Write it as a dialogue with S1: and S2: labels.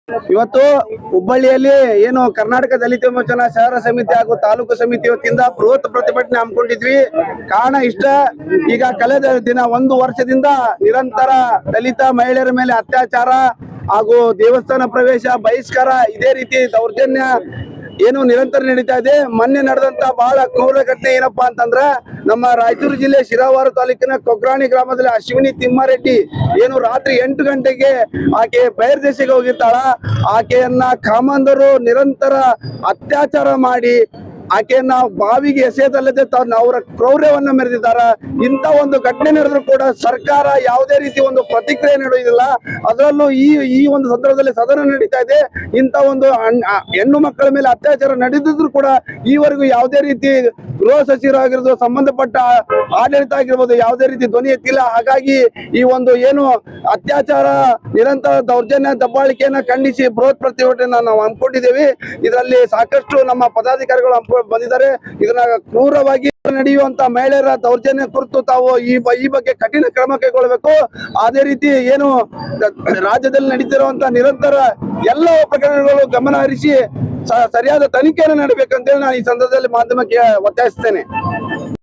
S1: ಇವತ್ತು ಹುಬ್ಬಳ್ಳಿಯಲ್ಲಿ ಏನು ಕರ್ನಾಟಕ ದಲಿತ ವಿಮೋಚನಾ ಶಹರ ಸಮಿತಿ ಹಾಗೂ ತಾಲೂಕು ಸಮಿತಿ ವತಿಯಿಂದ ಬೃಹತ್ ಪ್ರತಿಭಟನೆ ಹಮ್ಮಿಕೊಂಡಿದ್ವಿ. ಕಾರಣ ಇಷ್ಟ, ಈಗ ಕಳೆದ ಒಂದು ವರ್ಷದಿಂದ ನಿರಂತರ ದಲಿತ ಮಹಿಳೆಯರ ಮೇಲೆ ಅತ್ಯಾಚಾರ ಹಾಗೂ ದೇವಸ್ಥಾನ ಪ್ರವೇಶ ಬಹಿಷ್ಕಾರ, ಇದೇ ರೀತಿ ದೌರ್ಜನ್ಯ ಏನು ನಿರಂತರ ನಡೀತಾ ಇದೆ. ಮೊನ್ನೆ ನಡೆದಂತ ಬಹಳ ಕ್ರೂರ ಘಟನೆ ಏನಪ್ಪಾ ಅಂತಂದ್ರ, ನಮ್ಮ ರಾಯಚೂರು ಜಿಲ್ಲೆ ಶಿರಾವಾರ ತಾಲೂಕಿನ ಕೊಗ್ರಾಣಿ ಗ್ರಾಮದಲ್ಲಿ ಅಶ್ವಿನಿ ತಿಮ್ಮಾರೆಡ್ಡಿ ಏನು ರಾತ್ರಿ 8 ಗಂಟೆಗೆ ಆಕೆ ಬಹಿರ್ದೇಶಕ್ಕೆ ಹೋಗಿರ್ತಾಳ. ಆಕೆಯನ್ನ ಕಾಮಂದರು ನಿರಂತರ ಅತ್ಯಾಚಾರ ಮಾಡಿ ಆಕೆಯನ್ನ ಬಾವಿಗೆ ಎಸೆಯದಲ್ಲದೆ ಅವರ ಕ್ರೌರ್ಯವನ್ನ ಮೆರೆದಿದ್ದಾರ. ಇಂಥ ಒಂದು ಘಟನೆ ನಡೆದ್ರು ಕೂಡ ಸರ್ಕಾರ ಯಾವುದೇ ರೀತಿ ಒಂದು ಪ್ರತಿಕ್ರಿಯೆ ನೀಡುವುದಿಲ್ಲ. ಅದರಲ್ಲೂ ಈ ಒಂದು ಸಂದರ್ಭದಲ್ಲಿ ಸದನ ನಡೀತಾ ಇದೆ. ಇಂಥ ಒಂದು ಹೆಣ್ಣು ಮಕ್ಕಳ ಮೇಲೆ ಅತ್ಯಾಚಾರ ನಡೆದಿದ್ರು ಕೂಡ ಈವರೆಗೂ ಯಾವುದೇ ರೀತಿ ಗೃಹ ಸಚಿವರಾಗಿರೋದು, ಸಂಬಂಧಪಟ್ಟ ಆಡಳಿತ ಆಗಿರ್ಬೋದು, ಯಾವುದೇ ರೀತಿ ಧ್ವನಿ ಎತ್ತಿಲ್ಲ. ಹಾಗಾಗಿ ಈ ಒಂದು ಏನು ಅತ್ಯಾಚಾರ, ನಿರಂತರ ದೌರ್ಜನ್ಯ, ದಬ್ಬಾಳಿಕೆಯನ್ನ ಖಂಡಿಸಿ ಬೃಹತ್ ಪ್ರತಿಭಟನೆ ನಾವು ಹಮ್ಮಿಕೊಂಡಿದ್ದೇವೆ. ಇದರಲ್ಲಿ ಸಾಕಷ್ಟು ನಮ್ಮ ಪದಾಧಿಕಾರಿಗಳು ಬಂದಿದ್ದಾರೆ. ಇದನ್ನ ಕ್ರೂರವಾಗಿ ನಡೆಯುವಂತ ಮಹಿಳೆಯರ ದೌರ್ಜನ್ಯ ಕುರಿತು ತಾವು ಈ ಬಗ್ಗೆ ಕಠಿಣ ಕ್ರಮ ಕೈಗೊಳ್ಳಬೇಕು. ಅದೇ ರೀತಿ ಏನು ರಾಜ್ಯದಲ್ಲಿ ನಡೀತಿರುವಂತ ನಿರಂತರ ಎಲ್ಲ ಪ್ರಕರಣಗಳು ಗಮನ ಹರಿಸಿ ಸರಿಯಾದ ತನಿಖೆಯನ್ನು ನಡೆಬೇಕಂತೇಳಿ ನಾನು ಈ ಸಂದರ್ಭದಲ್ಲಿ ಮಾಧ್ಯಮಕ್ಕೆ ಒತ್ತಾಯಿಸ್ತೇನೆ.